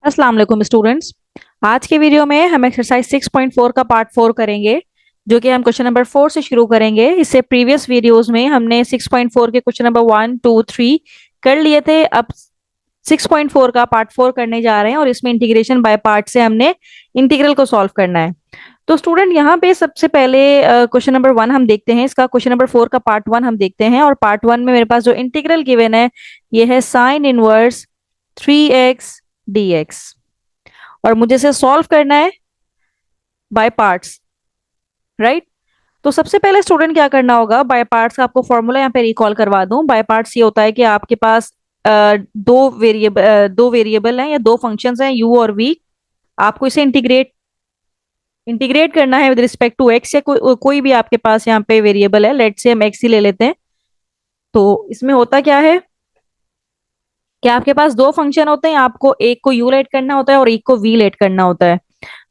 अस्सलाम वालेकुम स्टूडेंट्स। आज के वीडियो में हम एक्सरसाइज 6.4 का पार्ट 4 करेंगे, जो कि हम क्वेश्चन नंबर 4 से शुरू करेंगे। इससे प्रीवियस वीडियोस में हमने 6.4 के क्वेश्चन नंबर 1, 2, 3 कर लिए थे। अब 6.4 का पार्ट 4 करने जा रहे हैं और इसमें इंटीग्रेशन बाय पार्ट से हमने इंटीग्रल को सॉल्व करना है। तो स्टूडेंट यहाँ पे सबसे पहले क्वेश्चन नंबर 1 हम देखते हैं। इसका क्वेश्चन नंबर 4 का पार्ट 1 हम देखते हैं, और पार्ट 1 में मेरे पास जो इंटीग्रल गिवन है ये है साइन इनवर्स 3x dx, और मुझे इसे सॉल्व करना है बाय पार्ट्स, राइट। तो सबसे पहले स्टूडेंट क्या करना होगा, बाय पार्ट्स का आपको फॉर्मूला यहाँ पे रिकॉल करवा दूं। बाय पार्ट्स ये होता है कि आपके पास दो वेरिएबल हैं या दो फंक्शंस हैं u और v। आपको इसे इंटीग्रेट इंटीग्रेट करना है विद रिस्पेक्ट टू x, या कोई भी आपके पास यहाँ पे वेरिएबल है। लेट से हम x ही ले लेते हैं। तो इसमें होता क्या है कि आपके पास दो फंक्शन होते हैं, आपको एक को u लेट करना होता है और एक को v लेट करना होता है।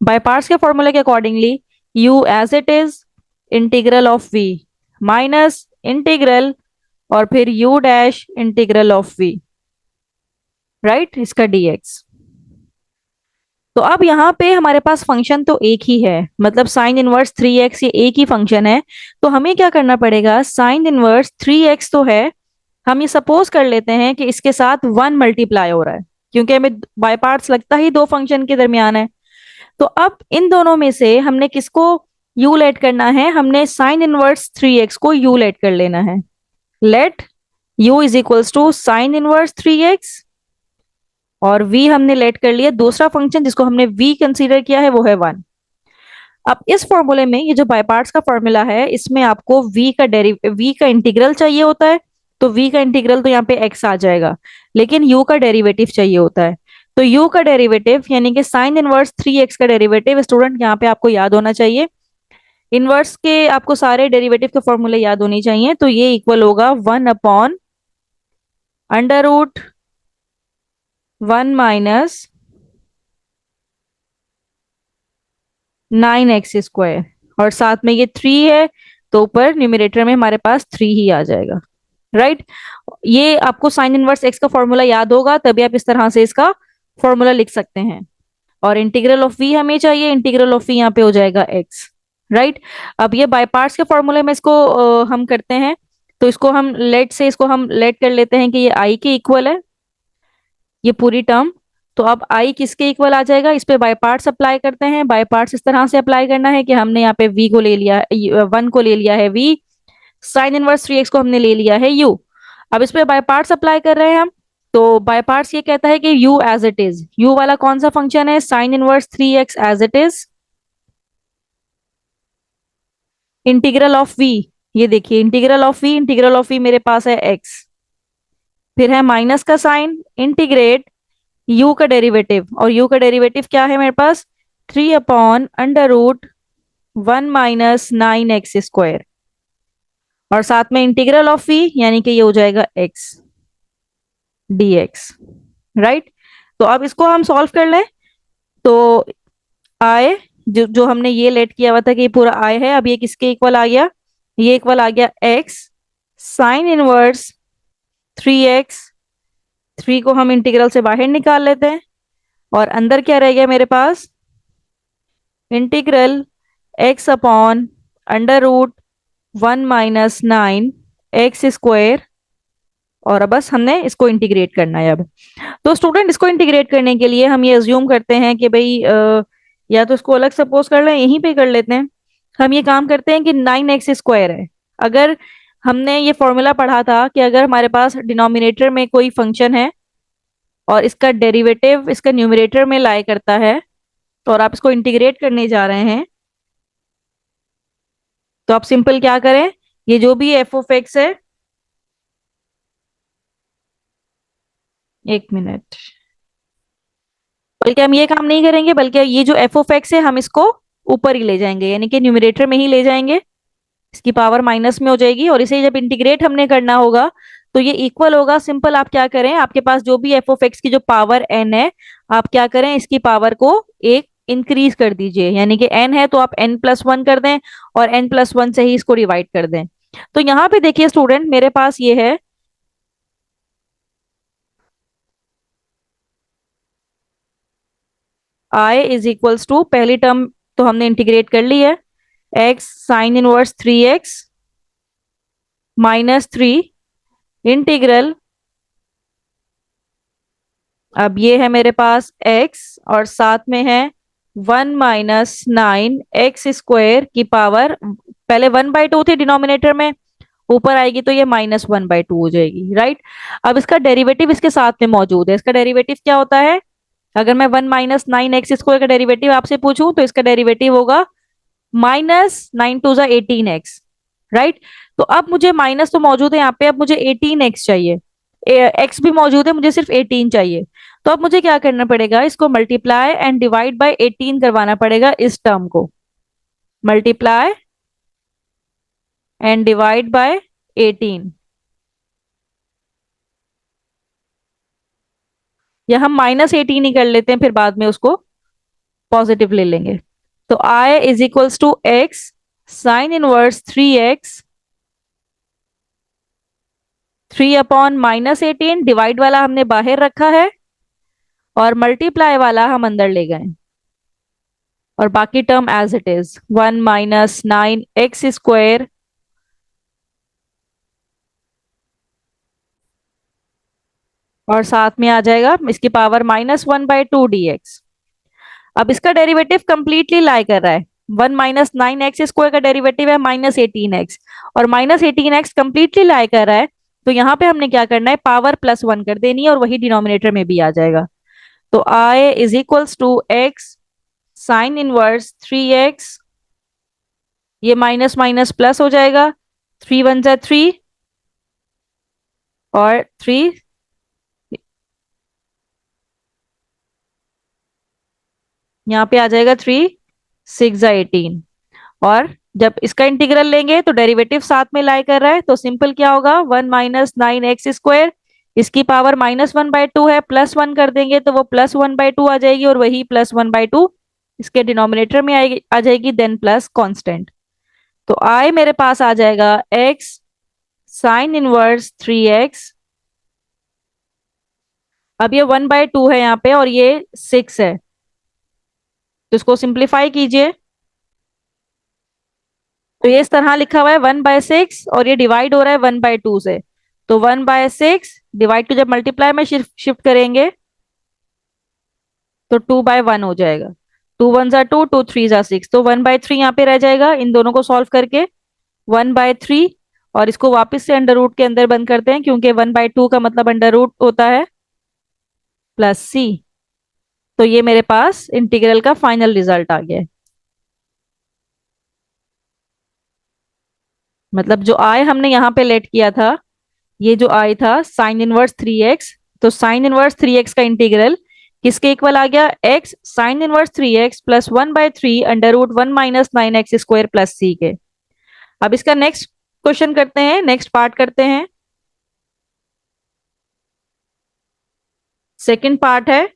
बाय पार्ट्स के फॉर्मूले के accordingly u as it is integral of v minus integral और फिर u dash integral of v, right, इसका dx। तो अब यहाँ पे हमारे पास फंक्शन तो एक ही है, मतलब साइन इनवर्स 3x ये एक ही फंक्शन है। तो हमें क्या करना पड़ेगा, साइन इनवर्स 3x तो है, हम ये सपोज कर लेते हैं कि इसके साथ 1 मल्टीप्लाई हो रहा है, क्योंकि हमें बाय पार्ट्स लगता ही दो फंक्शन के दरमियान है। तो अब इन दोनों में से हमने किसको यू लेट करना है, हमने साइन इनवर्स 3x को यू लेट कर लेना है। Let u is equals to sine inverse 3x, और v हमने लेट कर लिया दूसरा फंक्शन जिसको हमने v कंसीडर किया है, वो है 1। अब इस फॉर्मूले में ये जो बाय पार्ट्स का फॉर्मूला है, इसमें आपको v का इंटीग्रल चाहिए होता है। तो v का इंटीग्रल तो यहाँ पे x आ जाएगा, लेकिन u का डेरिवेटिव चाहिए होता है। तो u का डेरिवेटिव यानी कि साइन इनवर्स 3x का डेरिवेटिव, स्टूडेंट यहाँ पे आपको याद होना चाहिए। इनवर्स के आपको सारे डेरिवेटिव के फॉर्मूले याद होने चाहिए। तो ये इक्वल होगा 1/√1 माइनस 9x², और साथ में ये 3 है, तो ऊपर न्यूमरेटर में हमारे पास 3 ही आ जाएगा, राइट। ये आपको साइन इनवर्स x का फॉर्मूला याद होगा, तभी आप इस तरह से इसका फॉर्मूला लिख सकते हैं। और इंटीग्रल ऑफ v हमें चाहिए, इंटीग्रल ऑफ v यहाँ पे हो जाएगा x, राइट। अब ये बाय पार्ट्स के फॉर्मूले में इसको हम करते हैं। तो इसको हम लेट कर लेते हैं कि ये i के इक्वल है, ये पूरी टर्म। तो अब i किसके इक्वल आ जाएगा, इस पे बाय पार्ट्स अप्लाई करते हैं। बाय पार्ट्स इस तरह से अप्लाई करना है कि हमने यहाँ पे v को ले लिया, 1 को ले लिया है v, साइन इनवर्स 3x को हमने ले लिया है u। अब इस पे बाय पार्ट्स अप्लाई कर रहे हैं हम। तो बाय पार्ट्स ये कहता है कि u as it is, u वाला कौन सा फंक्शन है, sine inverse 3x as it is integral of v। ये देखिए इंटीग्रल ऑफ v मेरे पास है x, फिर है माइनस का साइन, इंटीग्रेट u का डेरिवेटिव, और u का डेरिवेटिव क्या है मेरे पास, 3/√1 माइनस 9x², और साथ में इंटीग्रल ऑफ v यानी कि ये हो जाएगा x dx, राइट। तो अब इसको हम सॉल्व कर लें। तो i जो जो हमने ये लेट किया हुआ था कि ये पूरा i है, अब ये किसके इक्वल आ गया, ये इक्वल आ गया x साइन इनवर्स 3x। 3 को हम इंटीग्रल से बाहर निकाल लेते हैं, और अंदर क्या रह गया मेरे पास, इंटीग्रल x/√1 माइनस 9x²। और अब बस हमने इसको इंटीग्रेट करना है अब। तो स्टूडेंट इसको इंटीग्रेट करने के लिए हम ये अज्यूम करते हैं कि भाई या तो इसको अलग सपोज कर लें, यहीं पे कर लेते हैं। हम ये काम करते हैं कि 9x² है। अगर हमने ये फॉर्मूला पढ़ा था कि अगर हमारे पास डिनोमिनेटर में कोई फंक्शन है और इसका डेरिवेटिव इसका न्यूमरेटर में लाई करता है, तो और आप इसको इंटीग्रेट करने जा रहे हैं, तो आप सिंपल क्या करें, ये जो भी एफ ऑफ एक्स है, एक मिनट, बल्कि हम ये काम नहीं करेंगे, बल्कि ये जो एफ ऑफ एक्स है हम इसको ऊपर ही ले जाएंगे, यानी कि न्यूमरेटर में ही ले जाएंगे, इसकी पावर माइनस में हो जाएगी, और इसे जब इंटीग्रेट हमने करना होगा तो ये इक्वल होगा। सिंपल आप क्या करें, आपके पास जो भी एफ ऑफ एक्स की जो पावर एन है, आप क्या करें, इसकी पावर को एक इंक्रीज कर दीजिए, यानी कि एन है तो आप n+1 कर दें, और n+1 से ही इसको डिवाइड कर दें। तो यहाँ पे देखिए स्टूडेंट, मेरे पास ये है आई इज इक्वल्स टू, पहली टर्म तो हमने इंटीग्रेट कर ली है, x sine inverse 3x -3 integral, अब ये है मेरे पास x और साथ में है 1 - 9 x² की पावर, पहले 1/2 थी डिनोमिनेटर में, ऊपर आएगी तो ये -1/2 हो जाएगी, राइट। अब इसका डेरिवेटिव इसके साथ में मौजूद है, इसका डेरिवेटिव क्या होता है? अगर मैं 1 - 9 x² का डेरिवेटिव आपसे पूछूं तो इसका डेरिवेटिव होगा -9 2 = 18x, राइट। तो अब मुझे माइनस तो मौजूद है यहाँ पे, अब मुझे 18x चाहिए, एक्स भी मौजूद है, मुझे सिर्फ 18 चाहिए। तो अब मुझे क्या करना पड़ेगा, इसको मल्टीप्लाई एंड डिवाइड बाय 18 करवाना पड़ेगा, इस टर्म को मल्टीप्लाई एंड डिवाइड बाय 18, या हम -18 ही कर लेते हैं, फिर बाद में उसको पॉजिटिव ले लेंगे। तो I is equals to x sine inverse 3x, 3/-18, divide वाला हमने बाहर रखा है और मल्टीप्लाई वाला हम अंदर ले गए, और बाकी term as it is 1 - 9 x², और साथ में आ जाएगा इसकी पावर -1/2 dx। अब इसका डेरिवेटिव कंप्लीटली लाई कर रहा है, 1 - 9 x² का डेरिवेटिव है -18x, और -18x कंप्लीटली लाई कर रहा है, तो यहाँ पे हमने क्या करना है, पावर +1 कर देनी है, और वही डिनोमिनेटर में भी आ जाएगा। तो I is equals to x sine inverse 3x, ये माइनस माइनस प्लस हो जाएगा, 3 × 1 = 3, और 3 यहाँ पे आ जाएगा, 3 × 6 = 18। और जब इसका इंटीग्रल लेंगे तो डेरिवेटिव साथ में लाई कर रहा है, तो सिंपल क्या होगा, 1 - 9 x², इसकी पावर -1/2 है, +1 कर देंगे तो वो +1/2 आ जाएगी, और वही +1/2 इसके डिनोमिनेटर में आएगी, आ जाएगी, देन प्लस कांस्टेंट। तो आई मेरे पास आ जाएगा x साइन इनवर्स 3x, अब ये 1/2 है यहाँ पे और ये 6 है, तो इसको सिंप्लीफाई कीजिए, तो ये इस तरह लिखा हुआ है 1/6, और ये डिवाइड हो रहा है 1/2 से, तो 1/6 डिवाइड टू जब मल्टीप्लाई में शिफ्ट करेंगे तो 2/1 हो जाएगा, 2 × 1 = 2, 2 × 3 = 6, तो 1/3 यहाँ पे रह जाएगा, इन दोनों को सॉल्व करके 1/3, और इसको वापस से अंडर रूट के अंदर बंद करते हैं, क्योंकि 1/2 का मतलब अंडर रूट होता है +c। तो ये मेरे पास इंटीग्रल का फाइनल रिजल्ट आ गया है। मतलब जो आई हमने यहाँ पे लेट किया था, ये जो आई था साइन इनवर्स 3x, तो साइन इनवर्स 3x का इंटीग्रल किसके इक्वल आ गया, x sign inverse 3x + 1/3 √1 - 9 x² + c के। अब इसका नेक्स्ट क्वेश्चन करते हैं, नेक्स्ट पार्ट करते हैं। सेकंड पार्ट है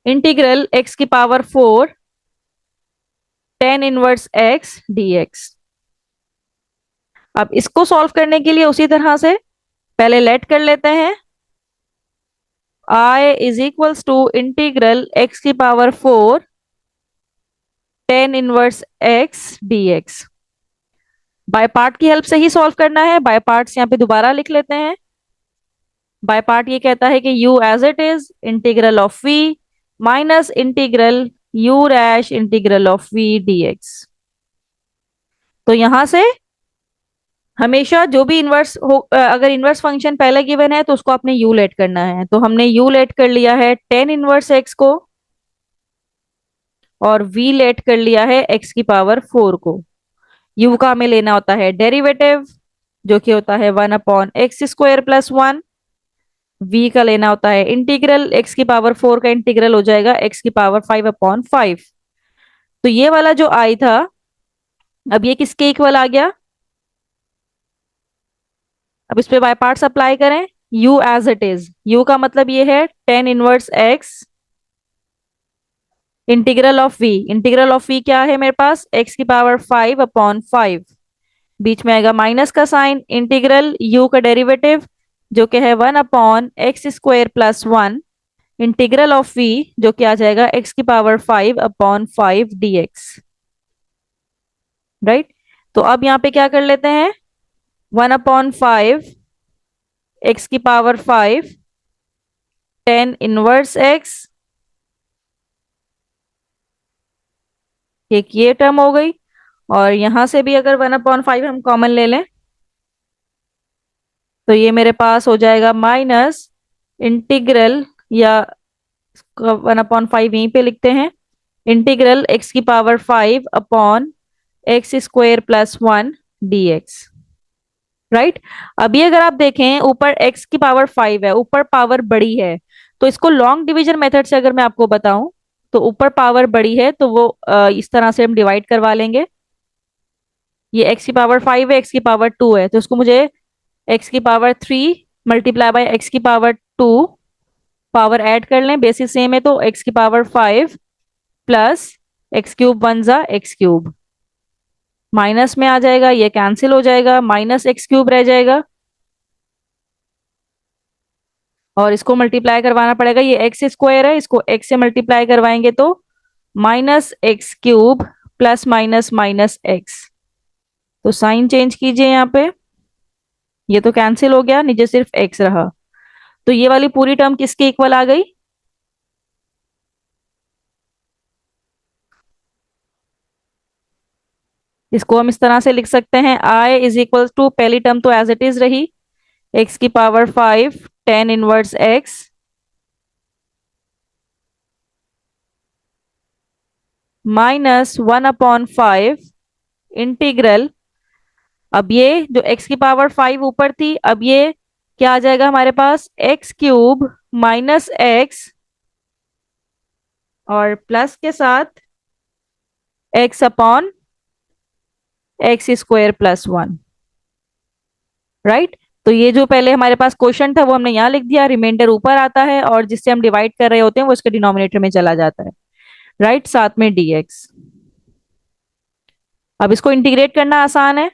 इंटीग्रल x की power 4 tan inverse x dx। अब इसको सॉल्व करने के लिए उसी तरह से पहले लेट कर लेते हैं, I is equals to integral x की power 4 tan inverse x dx। By part की हेल्प से ही सॉल्व करना है, बाय पार्ट्स यहाँ पे दोबारा लिख लेते हैं। बाय पार्ट ये कहता है कि u as it is integral of v minus integral u dash integral of v dx। तो यहां से हमेशा जो भी इनवर्स हो, अगर इनवर्स फंक्शन पहले गिवन है तो उसको आपने u लेट करना है, तो हमने u लेट कर लिया है tan इनवर्स x को, और v लेट कर लिया है x की पावर 4 को। u का हमें लेना होता है डेरिवेटिव, जो कि होता है 1/x² + 1, v का लेना होता है इंटीग्रल, x की पावर 4 का इंटीग्रल हो जाएगा x की पावर 5/5। तो ये वाला जो i था, अब ये किसके इक्वल आ गया, अब इस पे बाय पार्ट्स अप्लाई करें, u as it is, u का मतलब ये है tan inverse x integral of v, integral of v क्या है मेरे पास, x की पावर 5/5, बीच में आएगा माइनस का साइन, इंटीग्रल u का डेरिवेटिव जो कि है 1/x² + 1, इंटीग्रल ऑफ v जो कि आ जाएगा x की पावर 5/5 dx। राइट। तो अब यहाँ पे क्या कर लेते हैं, 1/5 एक्स की पावर 5 tan 1x, एक ये टर्म हो गई। और यहां से भी अगर 1/5 हम कॉमन ले लें तो ये मेरे पास हो जाएगा माइनस इंटीग्रल, या 1/5 यहीं पे लिखते हैं, इंटीग्रल x की पावर 5/x² + 1 dx। राइट। अभी अगर आप देखें ऊपर x की पावर 5 है, ऊपर पावर बड़ी है, तो इसको लॉन्ग डिवीजन मेथड से अगर मैं आपको बताऊं, तो ऊपर पावर बड़ी है तो वो इस तरह से हम डिवाइड करवा लेंगे। ये x की पावर 5 है, x की पावर 2 है, तो इसको मुझे x की पावर 3 मल्टीप्लाई बाय x की पावर 2, पावर ऐड कर लें, बेसिस सेम है, तो x की power 5 plus x³ 1 * x³, minus में आ जाएगा, ये कैंसिल हो जाएगा, -x³ रह जाएगा। और इसको मल्टीप्लाई करवाना पड़ेगा, ये x² है, इसको x से मल्टीप्लाई करवाएंगे तो -x³ plus minus minus x। तो साइन चेंज कीजिए यहाँ पे, ये तो कैंसिल हो गया, नीचे सिर्फ x रहा। तो ये वाली पूरी टर्म किसके इक्वल आ गई, इसको हम इस तरह से लिख सकते हैं, i इज इक्वल टू, पहली टर्म तो एज इट इज रही, x की पावर 5 tan 1x -1/5 इंटीग्रल। अब ये जो x की पावर 5 ऊपर थी, अब ये क्या आ जाएगा हमारे पास, x³ माइनस x और प्लस के साथ x/(x²+ 1)। राइट। तो ये जो पहले हमारे पास क्वेश्चन था वो हमने यहाँ लिख दिया, रिमाइंडर ऊपर आता है और जिससे हम डिवाइड कर रहे होते हैं वो इसके डिनोमिनेटर में चला जाता है। राइट, साथ में dx। अब इसको इंटीग्रेट करना आसान है,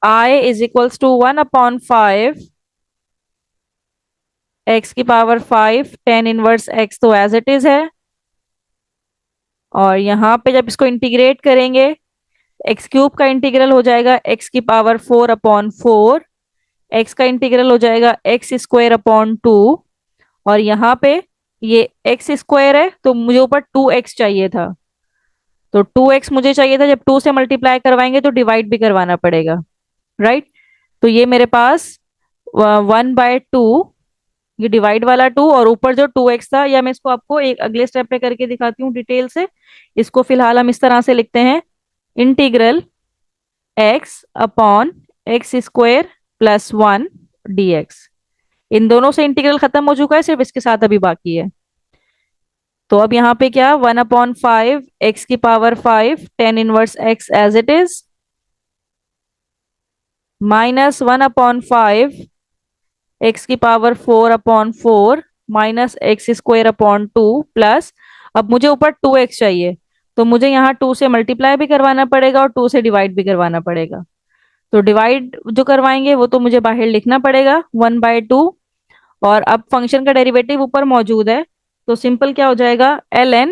i is equals to 1/5 x की पावर 5 tan 1x, तो एज इट इज है। और यहाँ पे जब इसको इंटीग्रेट करेंगे, x³ का इंटीग्रल हो जाएगा x की पावर 4/4, x का इंटीग्रल हो जाएगा x² 2। और यहाँ पे ये x² है तो मुझे ऊपर 2x चाहिए था, तो 2x मुझे चाहिए था, जब 2 से मल्टीप्लाई करवाएंगे तो डिवाइड भी करवाना पड़ेगा। राइट। तो ये मेरे पास 1/2, ये डिवाइड वाला 2, और ऊपर जो 2x था, या मैं इसको आपको एक अगले स्टेप पे करके दिखाती हूँ डिटेल से। इसको फिलहाल हम इस तरह से लिखते हैं, इंटीग्रल x/(x²+ 1 dx)। इन दोनों से इंटीग्रल खत्म हो चुका है, सिर्फ इसके साथ अभी बाकी है। तो अब यहाँ पे क्या, 1/5 x की power 5 tan 1x as it is, -1/5 x की पावर 4/4 -x²/2 प्लस, अब मुझे ऊपर 2x चाहिए, तो मुझे यहाँ 2 से मल्टीप्लाई भी करवाना पड़ेगा और 2 से डिवाइड भी करवाना पड़ेगा। तो डिवाइड जो करवाएंगे वो तो मुझे बाहर लिखना पड़ेगा, 1/2। और अब फंक्शन का डेरिवेटिव ऊपर मौजूद है, तो सिंपल क्या हो जाएगा, ln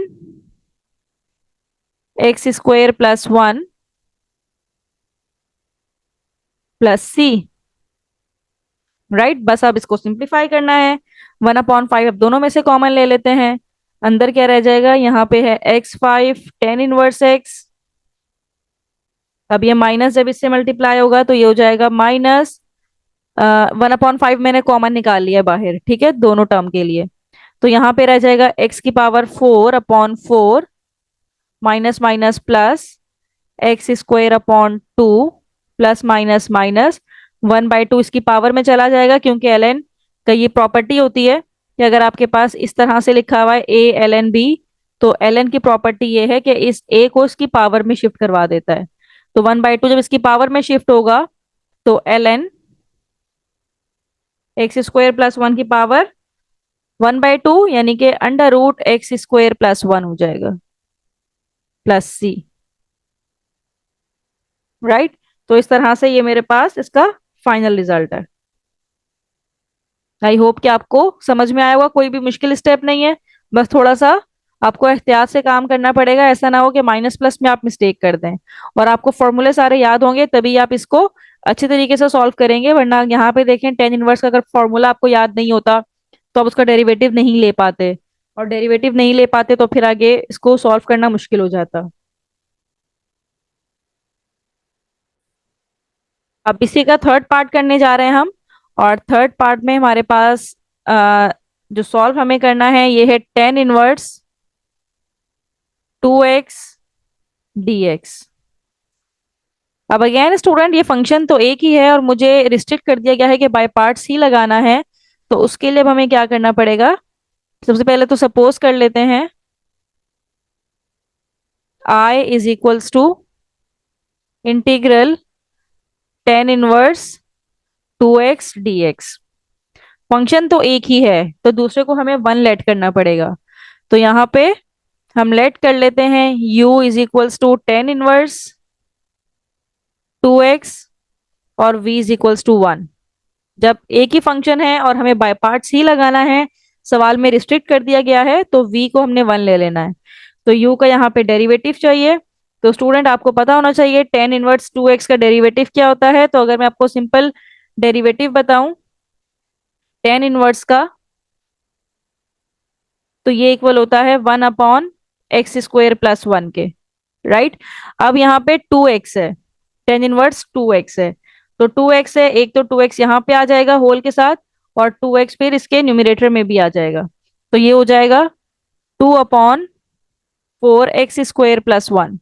x² + 1 + c। राइट। बस अब इसको सिंप्लीफाई करना है, 1/5 अब दोनों में से कॉमन ले लेते हैं, अंदर क्या रह जाएगा, यहाँ पे है x5 tan 1x। अब ये माइनस जब इससे मल्टीप्लाई होगा तो ये हो जाएगा माइनस 1/5 मैंने कॉमन निकाल लिया है बाहर, ठीक है, दोनों टर्म के लिए। तो यहाँ पे रह जाएगा x की power 4/4 minus minus plus x² 2 plus minus minus 1/2 इसकी पावर में चला जाएगा, क्योंकि ln का ये प्रॉपर्टी होती है कि अगर आपके पास इस तरह से लिखा हुआ है a ln b, तो ln की प्रॉपर्टी ये है कि इस a को इसकी पावर में शिफ्ट करवा देता है। तो 1/2 जब इसकी पावर में शिफ्ट होगा तो ln x² + 1 की पावर 1/2, यानी कि √x² + 1 हो जाएगा, प्लस c। राइट। तो इस तरह से ये मेरे पास इसका फाइनल रिजल्ट है। आई होप कि आपको समझ में आया होगा, कोई भी मुश्किल स्टेप नहीं है। बस थोड़ा सा आपको एहतियात से काम करना पड़ेगा, ऐसा ना हो कि माइनस प्लस में आप मिस्टेक कर दें। और आपको फॉर्मूले सारे याद होंगे तभी आप इसको अच्छे तरीके से सॉल्व करेंगे, वरना यहाँ पे देखें टेन इनवर्स का अगर फॉर्मूला आपको याद नहीं होता तो आप उसका डेरिवेटिव नहीं ले पाते, और डेरिवेटिव नहीं ले पाते तो फिर आगे इसको सॉल्व करना मुश्किल हो जाता। अब इसी का थर्ड पार्ट करने जा रहे हैं हम। और थर्ड पार्ट में हमारे पास जो सॉल्व हमें करना है ये है टेन इनवर्स 2x dx। अब अगेन स्टूडेंट, ये फंक्शन तो एक ही है और मुझे रिस्ट्रिक्ट कर दिया गया है कि बाय पार्ट्स ही लगाना है। तो उसके लिए अब हमें क्या करना पड़ेगा, सबसे पहले तो सपोज कर लेते हैं I is equals to integral tan inverse 2x dx। Function तो एक ही है तो दूसरे को हमें वन लेट करना पड़ेगा। तो यहाँ पे हम लेट कर लेते हैं u is equals to tan inverse 2x और v इज इक्वल्स टू 1। जब एक ही फंक्शन है और हमें बाय पार्ट्स ही लगाना है, सवाल में रिस्ट्रिक्ट कर दिया गया है, तो v को हमने वन ले लेना है। तो u का यहाँ पे डेरिवेटिव चाहिए। तो स्टूडेंट आपको पता होना चाहिए टेन इनवर्स 2x का डेरिवेटिव क्या होता है। तो अगर मैं आपको सिंपल डेरिवेटिव बताऊं टेन इनवर्स का, तो ये इक्वल होता है 1/x² + 1 के। राइट। अब यहाँ पे 2x है, टेन इनवर्स 2x है। तो 2x है, एक तो 2x यहाँ पे आ जाएगा होल के साथ, और 2x फिर इसके न्यूमरेटर में भी आ जाएगा। तो ये हो जाएगा 2/4x² + 1।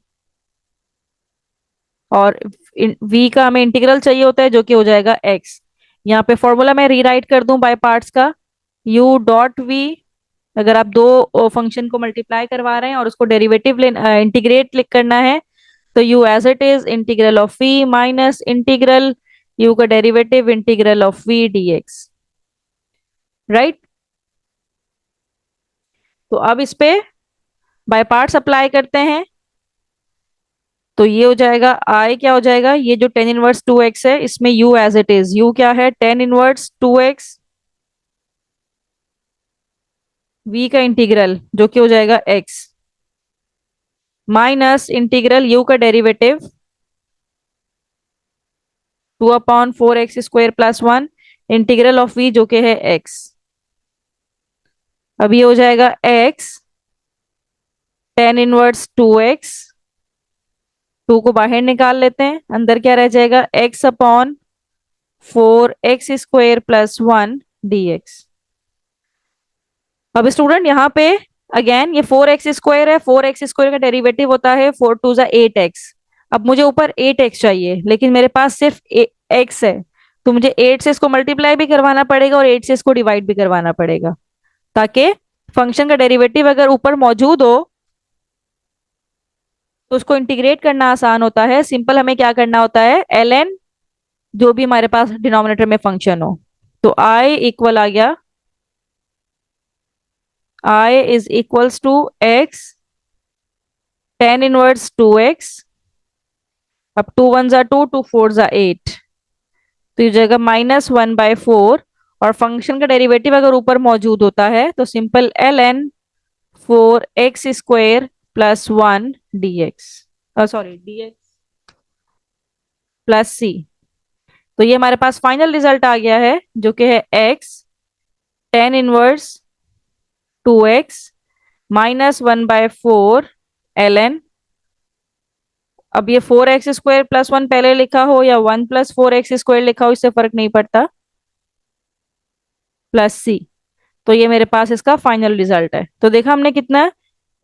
और v का हमें इंटीग्रल चाहिए होता है जो कि हो जाएगा x। यहाँ पे फॉर्मूला मैं रीराइट कर दूं बाय पार्ट्स का, u डॉट v। अगर आप दो फंक्शन को मल्टीप्लाई करवा रहे हैं और उसको डेरिवेटिव इंटीग्रेट करना है, तो u as it is integral of v minus integral u का derivative integral of v dx। Right. तो अब इस पे बाय पार्ट्स अप्लाई करते हैं। तो ये हो जाएगा i, क्या हो जाएगा, ये जो टेन इनवर्स 2x है इसमें u as it is, u क्या है टेन इनवर्स 2x, v का इंटीग्रल जो कि हो जाएगा x माइनस इंटीग्रल u का derivative 2/4x² + 1 integral of v जो कि है x। अब ये हो जाएगा x टेन इनवर्स 2x, 2 को बाहर निकाल लेते हैं, अंदर क्या रह जाएगा x/4x² + 1 dx। अब स्टूडेंट यहाँ पे अगेन ये 4x² है, 4x² का डेरिवेटिव होता है 4 × 2 = 8x। अब मुझे ऊपर 8x चाहिए लेकिन मेरे पास सिर्फ x है, तो मुझे 8 से इसको मल्टीप्लाई भी करवाना पड़ेगा और 8 से इसको डिवाइड भी करवाना पड़ेगा, ताकि फंक्शन का डेरिवेटिव अगर ऊपर मौजूद हो तो उसको इंटीग्रेट करना आसान होता है। सिंपल हमें क्या करना होता है ln जो भी हमारे पास डिनोमिनेटर में फंक्शन हो। तो i इक्वल आ गया, i is equals to x tan inverse 2x। अब 2 × 1 = 2, 2 × 4 = 8, तो ये जगह -1/4। और फंक्शन का डेरिवेटिव अगर ऊपर मौजूद होता है तो simple ln 4x² + 1 dx, sorry dx plus c। तो ये हमारे पास फाइनल रिजल्ट आ गया है जो कि है x tan inverse 2x -1/4 ln। अब ये 4x² + 1 पहले लिखा हो या 1 + 4x² लिखा हो, इससे फर्क नहीं पड़ता, प्लस सी। तो ये मेरे पास इसका फाइनल रिजल्ट है। तो देखा हमने कितना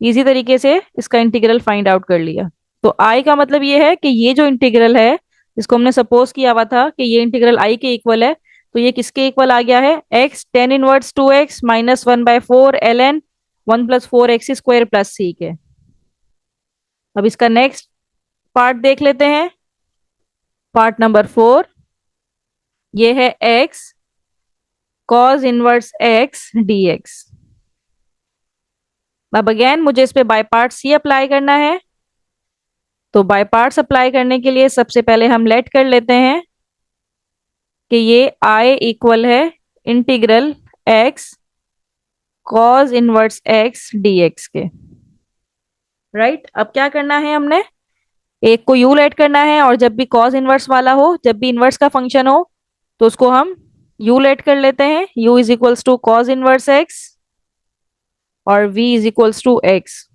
इजी तरीके से इसका इंटीग्रल फाइंड आउट कर लिया। तो आई का मतलब ये है कि ये जो इंटीग्रल है इसको हमने सपोज किया हुआ था कि ये इंटीग्रल आई के इक्वल है, तो ये किसके इक्वल आ गया है x tan inverse 2x -1/4 ln 1 + 4x² + c के। अब इसका नेक्स्ट पार्ट देख लेते हैं, पार्ट नंबर 4। ये है x cos inverse x dx। अब अगेन मुझे इस पे बाय पार्ट्स ही अप्लाई करना है। तो बाय पार्ट्स अप्लाई करने के लिए सबसे पहले हम लेट कर लेते हैं कि ये i इक्वल है integral x cos inverse x dx के। राइट, अब क्या करना है हमने, एक को यू लेट करना है, और जब भी कॉज इनवर्स वाला हो, जब भी इनवर्स का फंक्शन हो, तो उसको हम यू लेट कर लेते हैं। U is equals to cos inverse x और v is equals to x.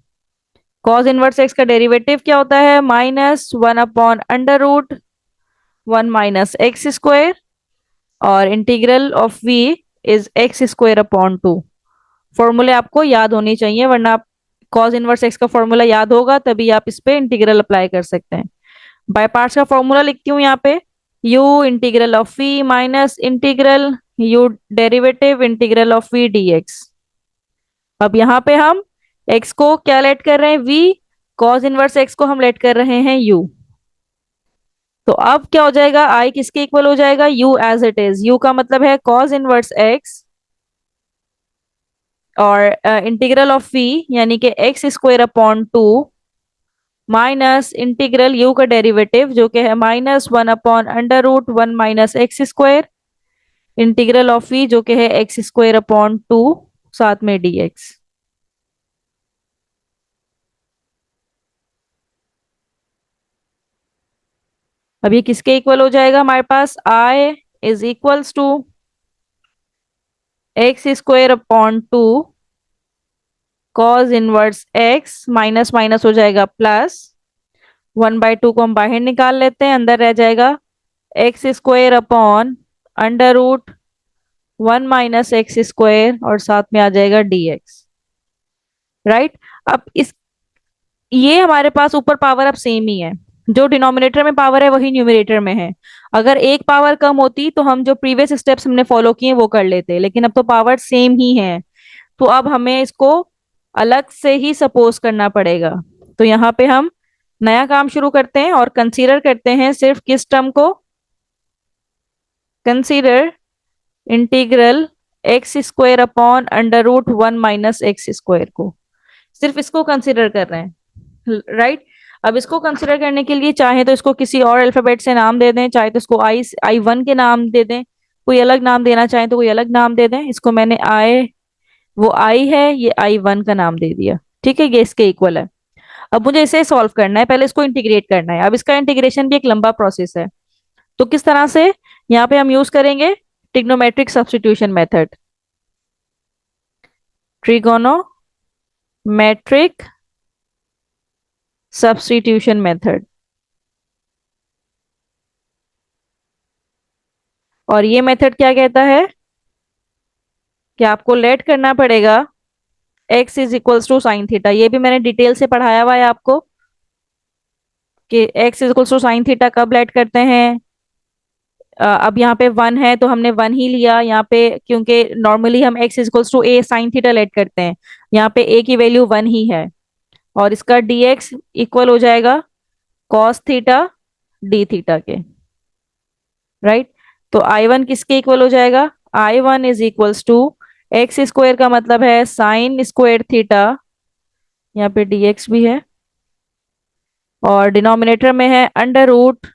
Cos inverse x का डेरिवेटिव क्या होता है, minus one upon under root one minus x square, और integral of v is x square upon two. फॉर्मूले आपको याद होनी चाहिए, वरना आप कॉज इनवर्स एक्स का फॉर्मूला याद होगा तभी आप इस पे इंटीग्रल अप्लाई कर सकते हैं। बाय पार्ट्स का फॉर्मूला लिखती हूँ यहाँ पे, u integral of v minus integral u derivative integral of v dx। अब यहाँ पे हम x को क्या लेट कर रहे हैं, v, कॉज इनवर्स x को हम लेट कर रहे हैं u। तो अब क्या हो जाएगा, i किसके इक्वल हो जाएगा, u as it is. u का मतलब है कॉज इनवर्स x और इंटीग्रल ऑफ v यानी कि x square upon two minus integral u का डेरिवेटिव जो कि है minus one upon under root one minus x square, integral of v जो कि है एक्स स्क्वायर अपॉन टू साथ में dx। अब ये किसके इक्वल हो जाएगा, हमारे पास i is equals to x square upon two cos inverse x, minus minus हो जाएगा प्लस, वन बाई टू को हम बाहर निकाल लेते हैं, अंदर रह जाएगा x square upon under root one minus x square और साथ में आ जाएगा dx। राइट, अब इस ये हमारे पास ऊपर पावर अब सेम ही है, जो डिनोमिनेटर में पावर है वही न्यूमरेटर में है। अगर एक पावर कम होती तो हम जो प्रीवियस स्टेप्स हमने फॉलो किए वो कर लेते, लेकिन अब तो पावर सेम ही है, तो अब हमें इसको अलग से ही सपोज करना पड़ेगा। तो यहाँ पे हम नया काम शुरू करते हैं और कंसीडर करते हैं सिर्फ किस टर्म को, consider integral x square upon under root one minus x square को, सिर्फ इसको कंसीडर कर रहे हैं। राइट, अब इसको कंसीडर करने के लिए चाहे तो इसको किसी और अल्फाबेट से नाम दे दें, चाहे तो इसको आई वन के नाम दे दें, कोई अलग नाम देना चाहे तो कोई अलग नाम दे दें। इसको मैंने वो आई है, ये आई वन का नाम दे दिया। ठीक है, ये इसके इक्वल है। अब मुझे इसे सॉल्व करना है, पहले इसको इंटीग्रेट करना है। अब इसका इंटीग्रेशन भी एक लंबा प्रोसेस है, तो किस तरह से, यहाँ पे हम यूज करेंगे trigonometric substitution method, trigonometric substitution method. और ये मेथड क्या कहता है कि आपको लेट करना पड़ेगा x is equals to sine theta. ये भी मैंने डिटेल से पढ़ाया हुआ है आपको कि x is equals to sine theta कब लेट करते हैं। अब यहाँ पे वन है तो हमने वन ही लिया यहाँ पे, क्योंकि नॉर्मली हम x is equals to a sine theta let करते हैं, यहाँ पे a की वैल्यू वन ही है, और इसका dx इक्वल हो जाएगा cos थीटा d थीटा के। राइट, तो आई वन किसके इक्वल हो जाएगा, I one is equals to x square का मतलब है साइन स्क्वायर थीटा, यहाँ पे dx भी है, और डिनोमिनेटर में है under root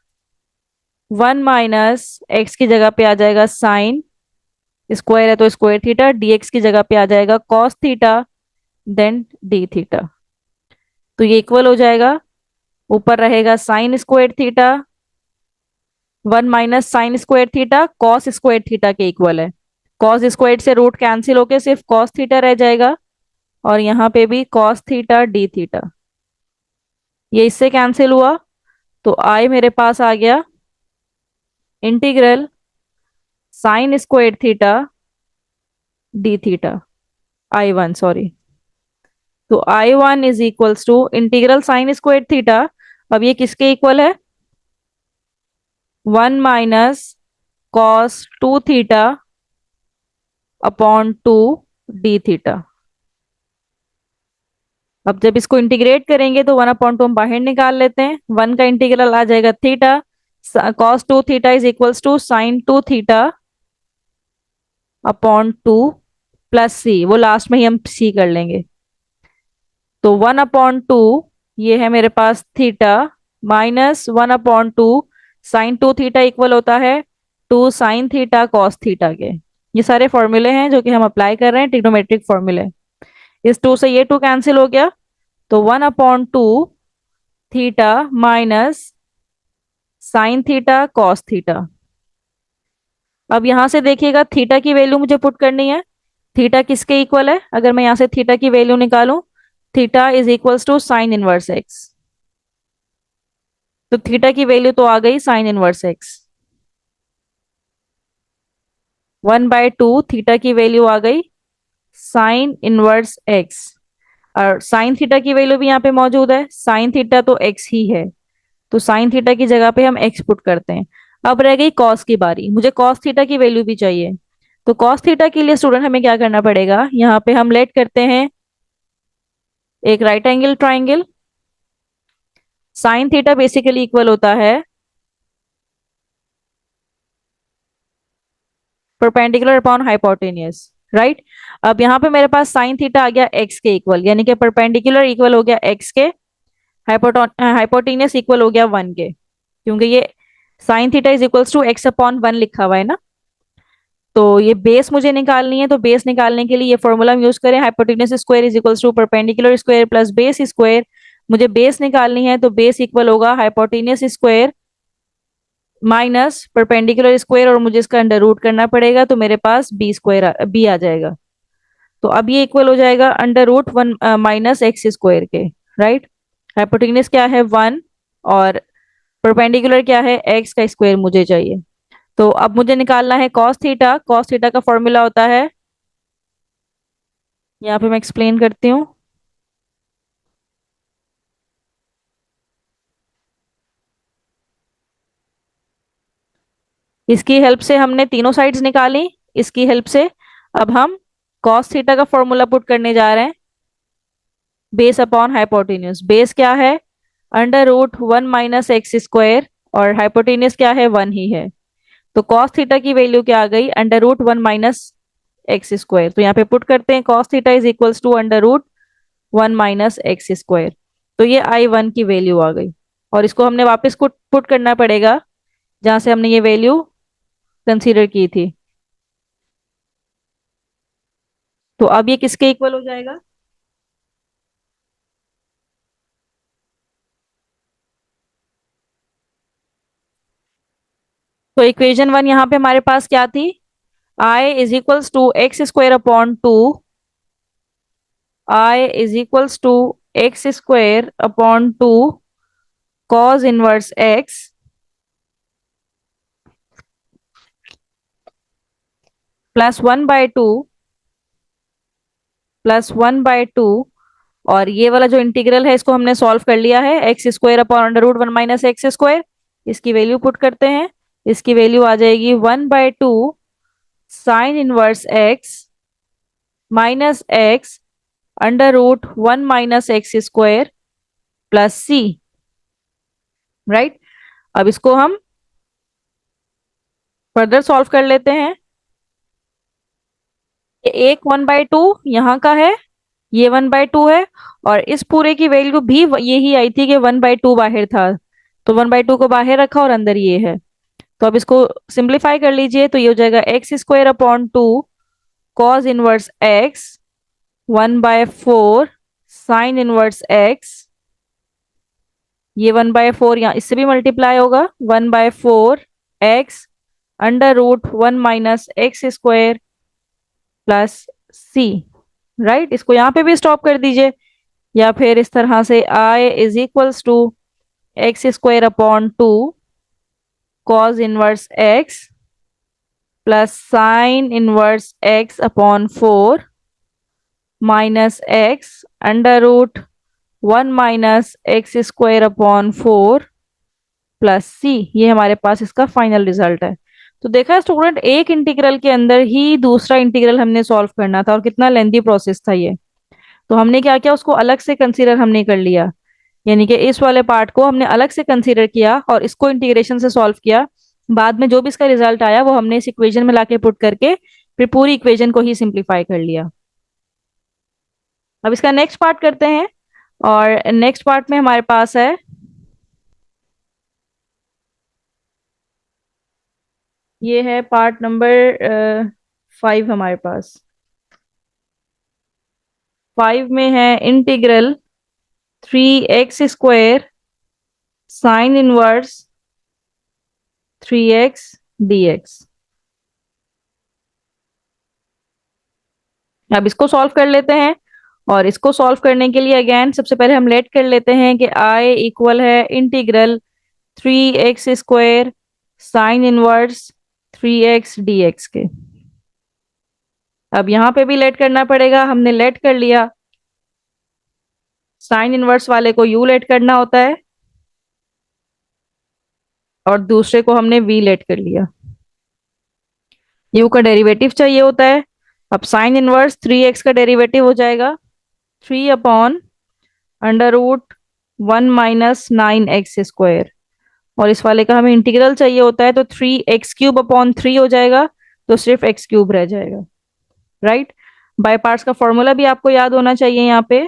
one minus x की जगह पे आ जाएगा साइन, स्क्वायर है तो स्क्वायर थीटा, dx की जगह पे आ जाएगा cos theta then d theta. तो ये इक्वल हो जाएगा, ऊपर रहेगा sine square theta one minus sine square theta cos square theta के इक्वल है। कॉस स्क्वायर से रूट कैंसिल होके सिर्फ कॉस थीटा रह जाएगा, और यहाँ पे भी कॉस थीटा डी थीटा, ये इससे कैंसिल हुआ, तो आई मेरे पास आ गया integral sine square theta d theta, I one sorry. तो I one is equals to integral sine square theta, अब ये किसके इक्वल है, one minus cos two theta upon two d theta. अब जब इसको इंटीग्रेट करेंगे तो वन अपॉन टू हम बाहर निकाल लेते हैं, वन का इंटीग्रल आ जाएगा theta, cos two theta is equals to sine two theta upon two plus c, वो लास्ट में ही हम सी कर लेंगे। तो वन अपॉन टू ये है मेरे पास theta minus one upon two sine two theta equal होता है two sine theta cos theta के। ये सारे फॉर्मूले हैं जो कि हम अप्लाई कर रहे हैं, ट्रिग्नोमेट्रिक फॉर्मूले। इस टू से ये टू कैंसिल हो गया, तो 1/2 theta minus sign theta cos theta. अब यहां से देखिएगा थीटा की वैल्यू मुझे पुट करनी है। थीटा किसके इक्वल है? अगर मैं यहां से थीटा की वैल्यू निकालूं, theta is equals to sine inverse x. तो थीटा की वैल्यू तो आ गई साइन इनवर्स एक्स। 1/2 थीटा की वैल्यू आ गई साइन इनवर्स एक्स। और साइन थीटा की वैल्यू भी यहाँ पे मौजूद है, साइन थीटा तो एक्स ही है, तो साइन थीटा की जगह पे हम एक्स पुट करते हैं। अब रह गई कॉस की बारी, मुझे कॉस थीटा की वैल्यू भी चाहिए। तो कॉस थीटा के लिए स्टूडेंट हमें क्या करना पड़ेगा, यहाँ पे हम लेट करते हैं एक right angle triangle. Sine theta basically equal होता है परपेंडिकुलर अपॉन हाइपोटेनियस, राइट। अब यहाँ पे मेरे पास साइन थीटा आ गया एक्स के इक्वल, यानी कि परपेंडिकुलर इक्वल हो गया एक्स के, हाइपोटेनियस इक्वल हो गया 1 के, क्योंकि ये sine theta is equals to x upon 1 लिखा हुआ है ना। तो ये बेस मुझे निकालनी है, तो बेस निकालने के लिए ये फॉर्मूला हम यूज करें, hypotenuse square is equals to perpendicular square plus base square. मुझे बेस निकालनी है, तो बेस इक्वल होगा hypotenuse square minus perpendicular square, और मुझे इसका अंडर रूट करना पड़ेगा, तो मेरे पास बी स्क्वायर बी आ जाएगा। तो अब ये इक्वल हो जाएगा under root 1 minus x square के, राइट। हाइपोटेन्यूज क्या है 1, और परपेंडिकुलर क्या है एक्स का स्क्वायर मुझे चाहिए। तो अब मुझे निकालना है कॉस थीटा। कॉस थीटा का फॉर्मूला होता है, यहाँ पे मैं एक्सप्लेन करती हूँ। इसकी हेल्प से हमने तीनों साइड्स निकाली, इसकी हेल्प से अब हम कॉस थीटा का फॉर्मूला पुट करने जा रहे हैं। बेस अपॉन हाइपोटेन्यूज, बेस क्या है under root 1 minus x square, और हाइपोटेन्यूज क्या है 1 ही है। तो कॉस थीटा की वैल्यू क्या आ गई under root 1 minus x square. तो यहाँ पे पुट करते हैं cos theta is equals to under root 1 minus x square. तो ये I1 की वैल्यू आ गई, और इसको हमने वापस पुट करना पड़ेगा जहां से हमने ये वैल्यू कंसीडर की थी। तो अब ये किसके इक्वल हो जाएगा? तो इक्वेशन 1 यहाँ पे हमारे पास क्या थी, I is equals to x square upon 2, I is equals to x square upon 2 cos inverse x plus 1/2 और ये वाला जो इंटीग्रल है इसको हमने सॉल्व कर लिया है, x square upon under root 1 minus x square. इसकी वैल्यू पुट करते हैं, इसकी वैल्यू आ जाएगी 1/2 sine inverse x minus x under root 1 minus x square plus c, right. अब इसको हम फर्दर सॉल्व कर लेते हैं। ये एक 1/2 यहाँ का है, ये 1/2 है, और इस पूरे की वैल्यू भी यही आई थी कि 1/2 बाहर था, तो 1/2 को बाहर रखा और अंदर ये है। तो अब इसको सिंप्लीफाई कर लीजिए, तो ये हो जाएगा x square upon 2 cos inverse x 1/4 sine inverse x, ये 1/4 यहाँ इससे भी मल्टीप्लाई होगा, 1/4 x under root 1 minus x square plus c, right. इसको यहाँ पे भी स्टॉप कर दीजिए, या फिर इस तरह से I is equals to x square upon 2 cos inverse x plus sine inverse x upon 4 minus x under root 1 minus x square upon 4 plus c. ये हमारे पास इसका फाइनल रिजल्ट है। तो देखा स्टूडेंट, एक इंटीग्रल के अंदर ही दूसरा इंटीग्रल हमने सॉल्व करना था, और कितना लेंथी प्रोसेस था ये। तो हमने क्या किया, उसको अलग से कंसीडर हमने कर लिया, यानी कि इस वाले पार्ट को हमने अलग से कंसीडर किया और इसको इंटीग्रेशन से सॉल्व किया। बाद में जो भी इसका रिजल्ट आया वो हमने इस इक्वेशन में लाके पुट करके फिर पूरी इक्वेशन को ही सिंप्लीफाई कर लिया। अब इसका नेक्स्ट पार्ट करते हैं, और नेक्स्ट पार्ट में हमारे पास है ये है पार्ट नंबर 5 हमारे पास। 5 में है integral 3x² sign inverse 3x dx। अब इसको सॉल्व कर लेते हैं। और इसको सॉल्व करने के लिए अगेन सबसे पहले हम लेट कर लेते हैं कि i इक्वल है integral 3x² sign inverse 3x dx के। अब यहाँ पे भी लेट करना पड़ेगा, हमने लेट कर लिया। साइन इनवर्स वाले को u लेट करना होता है और दूसरे को हमने v लेट कर लिया। u का डेरिवेटिव चाहिए होता है। अब साइन इनवर्स 3x का डेरिवेटिव हो जाएगा 3/√1 - 9x²। और इस वाले का हमें इंटीग्रल चाहिए होता है, तो 3x³ अपॉन 3 हो जाएगा, तो सिर्फ x³ रह जाएगा। राइट। बाय पार्ट्स का फॉर्मूला भी आपको याद होना चाहिए यहाँ पे।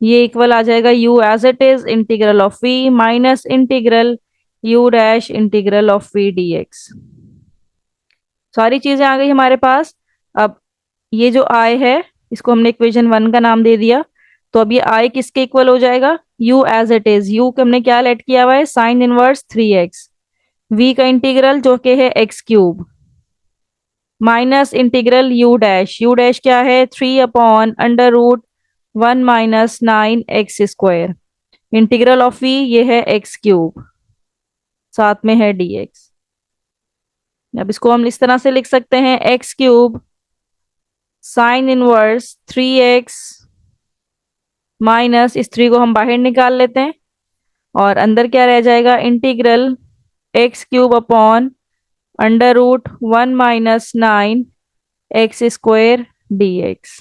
ये इक्वल आ जाएगा u as it is integral of v minus integral u dash integral of v dx। सारी चीजें आ गई हमारे पास। अब ये जो i है इसको हमने इक्वेशन 1 का नाम दे दिया। तो अब ये i किसके इक्वल हो जाएगा, u as it is. u को हमने क्या लेट किया हुआ है, साइन इनवर्स 3x। v का इंटीग्रल जो कि है x³ minus integral u dash क्या है 3/√1 - 9x²। इंटीग्रल ऑफ v ये है x³, साथ में है dx। अब इसको हम इस तरह से लिख सकते हैं x³ sign inverse 3x minus इस 3 को हम बाहर निकाल लेते हैं और अंदर क्या रह जाएगा, integral x³ upon √1 - 9x² dx।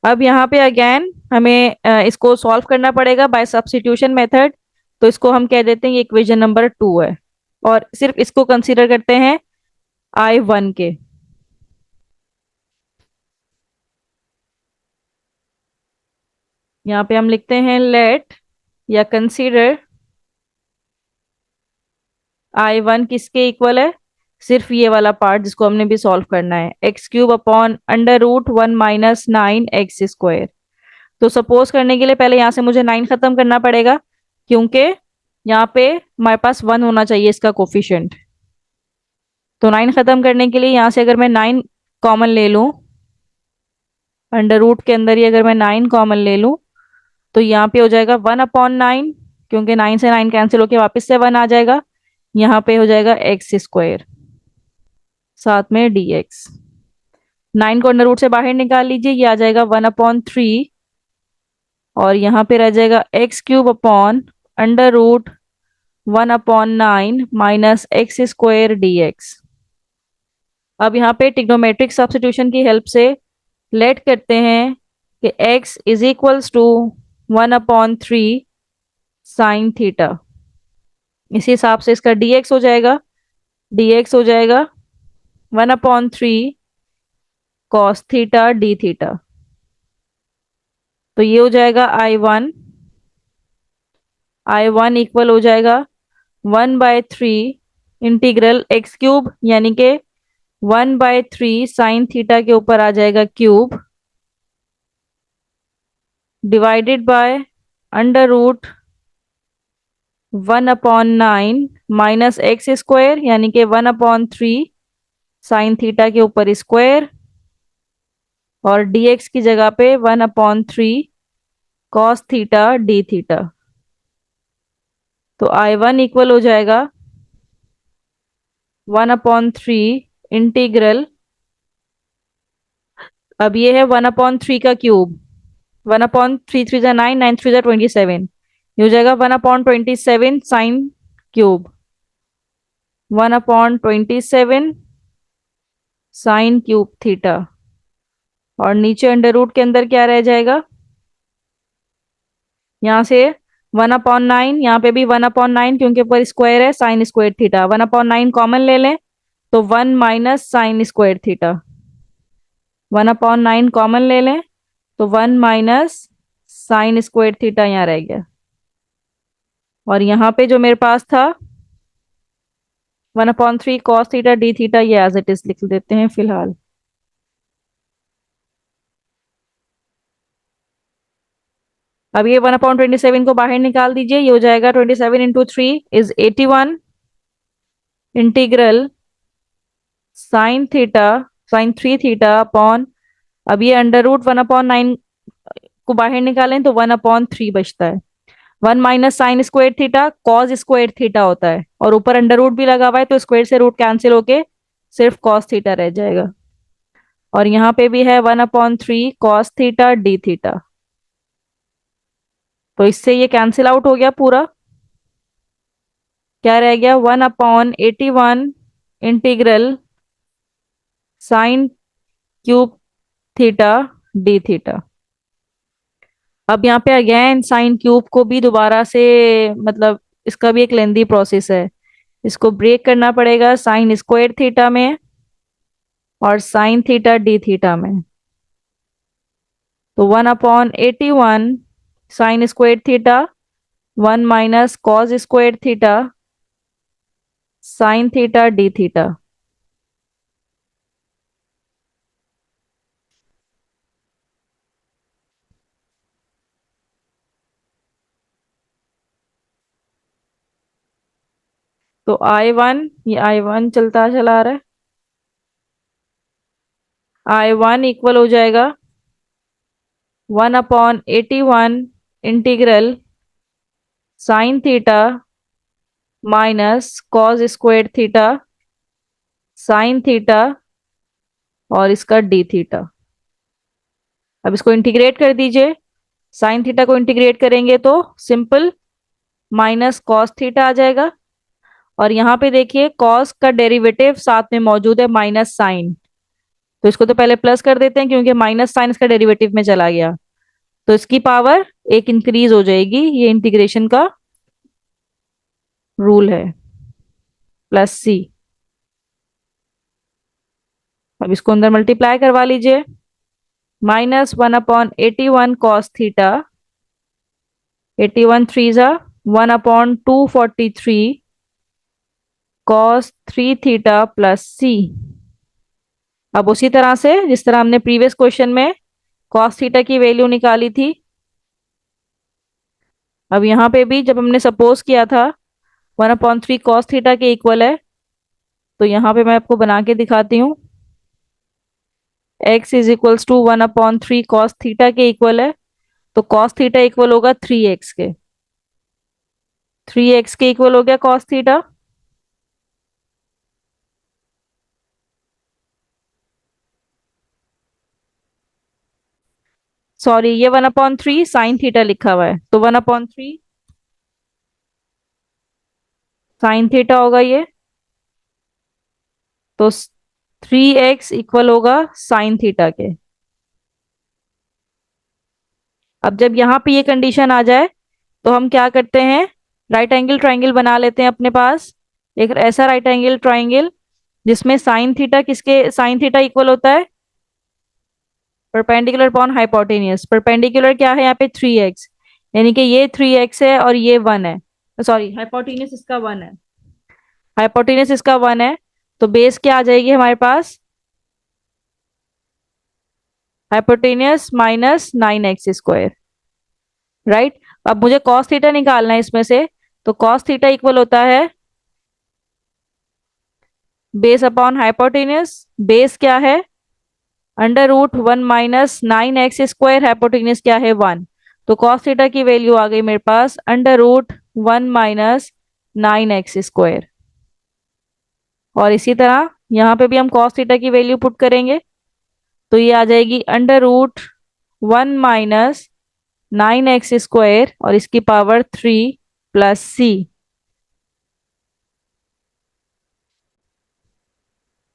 अब यहाँ पे अगेन हमें इसको सॉल्व करना पड़ेगा बाय सब्स्टिट्यूशन मेथड। तो इसको हम कह देते हैं ये इक्वेशन नंबर 2 है और सिर्फ इसको कंसीडर करते हैं I1 के। यहाँ पे हम लिखते हैं लेट या कंसीडर I1 किसके इक्वल है, सिर्फ ये वाला पार्ट जिसको हमने भी सॉल्व करना है, x³ अपॉन √1 - 9x²। तो सपोज करने के लिए पहले यहाँ से मुझे 9 खत्म करना पड़ेगा, क्योंकि यहाँ पे हमारे पास 1 होना चाहिए इसका कोफिशिएंट। तो 9 खत्म करने के लिए यहाँ से अगर मैं 9 कॉमन ले लूँ, अंडर रूट के अंदर ही अगर मैं 9 कॉमन ले लूँ, तो यहाँ पे हो जाएगा 1/9, क्योंकि 9 से 9 कैंसिल होके वापस से 1 आ जाएगा। यहाँ पे हो जाएगा x², साथ में dx। 9 को अंडर रूट से बाहर निकाल लीजिए, ये आ जाएगा 1/3 और यहाँ पे रह जाएगा x³ upon √1/9 minus x² dx। अब यहाँ पे ट्रिग्नोमेट्रिक सब्स्टिट्यूशन की हेल्प से लेट करते हैं कि x is equals to 1/3 sine theta. इसी हिसाब से इसका dx हो जाएगा, dx हो जाएगा 1/3 कॉस थीटा डी थीटा। तो ये हो जाएगा I1 इक्वल हो जाएगा 1/3 इंटीग्रल x³ यानी कि 1/3 साइन थीटा के ऊपर आ जाएगा cube divided by √1/9 minus x² यानी कि 1/3 साइन थीटा के ऊपर स्क्वायर और dx की जगह पे 1/3 कॉस थीटा डी थीटा। तो I1 इक्वल हो जाएगा 1/3 इंटीग्रल, अब ये है 1/3 का क्यूब, 1/3 3 जा 9, 9 3 जा 27, ये हो जाएगा 1/27 sine cube, 1/27 sine cube theta. और नीचे अंडर रूट के अंदर क्या रह जाएगा, यहाँ से 1/9, यहाँ पे भी 1/9 क्योंकि ऊपर स्क्वायर है, साइन स्क्वायर थीटा। 1/9 कॉमन ले लें तो 1 minus sine square theta. 1/9 common ले लें तो 1 माइनस साइन स्क्वायर थीटा यहाँ रह गया। और यहाँ पे जो मेरे पास था 1/3 cos थीटा d थीटा, ये एज इट इज लिख देते हैं फिलहाल। अब ये 1/27 को बाहर निकाल दीजिए, ये हो जाएगा 27 × 3 = 81 integral sine theta, sin 3 theta upon, अब ये √1/9 को बाहर निकालें तो 1/3 बचता है। 1 - sin² थीटा cos² थीटा होता है, और ऊपर अंडर रूट भी लगा हुआ है तो स्क्वायर से रूट कैंसिल होके सिर्फ cos थीटा रह जाएगा। और यहाँ पे भी है 1/3 cos थीटा d थीटा, तो इससे ये कैंसिल आउट हो गया पूरा। क्या रह गया? 1/81 integral sin³ theta d theta. अब यहाँ पे अगेन साइन क्यूब को भी दोबारा से, मतलब इसका भी एक लेंदी प्रोसेस है, इसको ब्रेक करना पड़ेगा sin² थीटा में और sin थीटा d थीटा में। तो 1/81 sin²थीटा, 1 - cos²थीटा sin थीटा d थीटा। तो I1, ये I1 चलता चला आ रहा है, I1 इक्वल हो जाएगा 1/81 इंटीग्रल sin थीटा -cos²थीटा sin थीटा और इसका d थीटा। अब इसको इंटीग्रेट कर दीजिए, sin थीटा को इंटीग्रेट करेंगे तो सिंपल -cos थीटा आ जाएगा। और यहाँ पे देखिए cos का डेरिवेटिव साथ में मौजूद है -sin, तो इसको तो पहले प्लस कर देते हैं क्योंकि -sin इसका डेरिवेटिव में चला गया, तो इसकी पावर एक इंक्रीज हो जाएगी, ये इंटीग्रेशन का रूल है, +c। अब इसको अंदर मल्टीप्लाई करवा लीजिए, -1/81 cos theta, 81 3 1/243 cos 3 theta +c। अब उसी तरह से जिस तरह हमने प्रीवियस क्वेश्चन में cos थीटा की वैल्यू निकाली थी, अब यहाँ पे भी जब हमने सपोज किया था 1/3 cos थीटा के इक्वल है, तो यहाँ पे मैं आपको बना के दिखाती हूँ। x = 1/3 cos थीटा के इक्वल है, तो cos थीटा इक्वल होगा 3x के, 3x के इक्वल हो गया cos थीटा। सॉरी, ये 1/3 साइन थीटा लिखा हुआ है, तो 1/3 साइन थीटा होगा ये, तो 3x इक्वल होगा साइन थीटा के। अब जब यहाँ पे ये कंडीशन आ जाए तो हम क्या करते हैं, राइट एंगल ट्राइंगल बना लेते हैं अपने पास, एक ऐसा राइट एंगल ट्राइंगल जिसमें साइन थीटा इक्वल होता है परपेंडिकुलर अपॉन हाइपोटेन्यूज। परपेंडिकुलर क्या है यहाँ पे? 3x, यानी कि ये 3x है और ये 1 है, सॉरी हाइपोटेन्यूज इसका 1 है, हाइपोटेन्यूज इसका 1 है, तो बेस क्या आ जाएगी हमारे पास? Hypotenuse -9x², right. अब मुझे cos थीटा निकालना है इसमें से, तो cos थीटा इक्वल होता है बेस अपॉन हाइपोटेन्यूज। बेस क्या है? √1 - 9x², हाइपोटेन्यूज क्या है? 1, तो cos थीटा की वैल्यू आ गई मेरे पास √1 - 9x²। और इसी तरह यहाँ पे भी हम cos थीटा की वैल्यू पुट करेंगे, तो ये आ जाएगी √1 - 9x² और इसकी पावर 3 +c।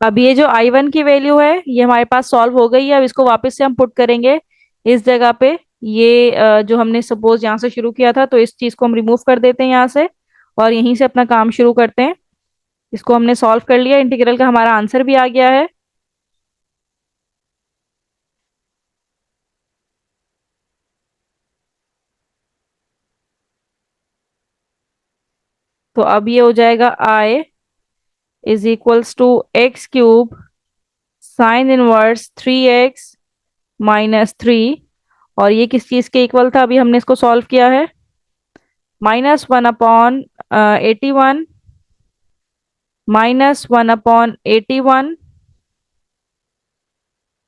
अब ये जो I1 की वैल्यू है ये हमारे पास सॉल्व हो गई है, अब इसको वापस से हम पुट करेंगे इस जगह पे। ये जो हमने सपोज यहाँ से शुरू किया था, तो इस चीज को हम रिमूव कर देते हैं यहाँ से और यहीं से अपना काम शुरू करते हैं। इसको हमने सॉल्व कर लिया, इंटीग्रल का हमारा आंसर भी आ गया है। तो अब ये हो जाएगा I is equals to x cube sine inverse 3x-3। और ये किस चीज के इक्वल था, अभी हमने इसको सॉल्व किया है। -1/81, -1/81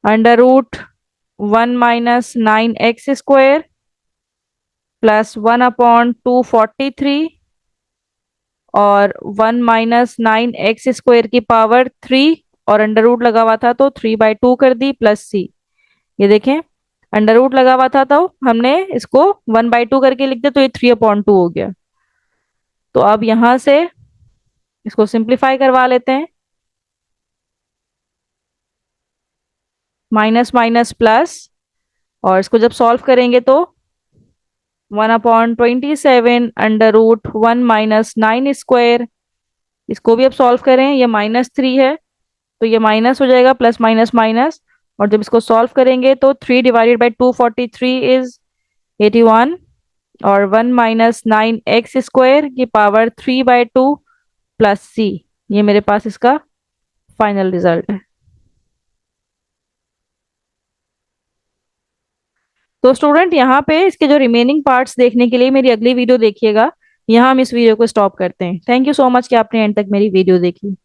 √1 - 9x² +1/243 और 1 - 9x² की पावर 3। और अंडर रूट लगा हुआ था तो 3/2 कर दी प्लस सी। ये देखें, अंडर रूट लगा हुआ था तो हमने इसको 1/2 करके लिख दिया, तो ये 3/2 हो गया। तो अब यहां से इसको सिंप्लीफाई करवा लेते हैं। माइनस माइनस प्लस, और इसको जब सॉल्व करेंगे तो 1/27 √1 - 9 स्क्वायर। इसको भी अब सॉल्व करें, ये -3 है तो ये माइनस हो जाएगा, प्लस माइनस माइनस। और जब इसको सॉल्व करेंगे तो 3/243 इज 81, और 1 - 9x² की पावर 3/2 प्लस सी। ये मेरे पास इसका फाइनल रिजल्ट है। तो स्टूडेंट यहाँ पे इसके जो रिमेनिंग पार्ट्स देखने के लिए मेरी अगली वीडियो देखिएगा। यहाँ हम इस वीडियो को स्टॉप करते हैं। थैंक यू सो मच कि आपने एंड तक मेरी वीडियो देखी।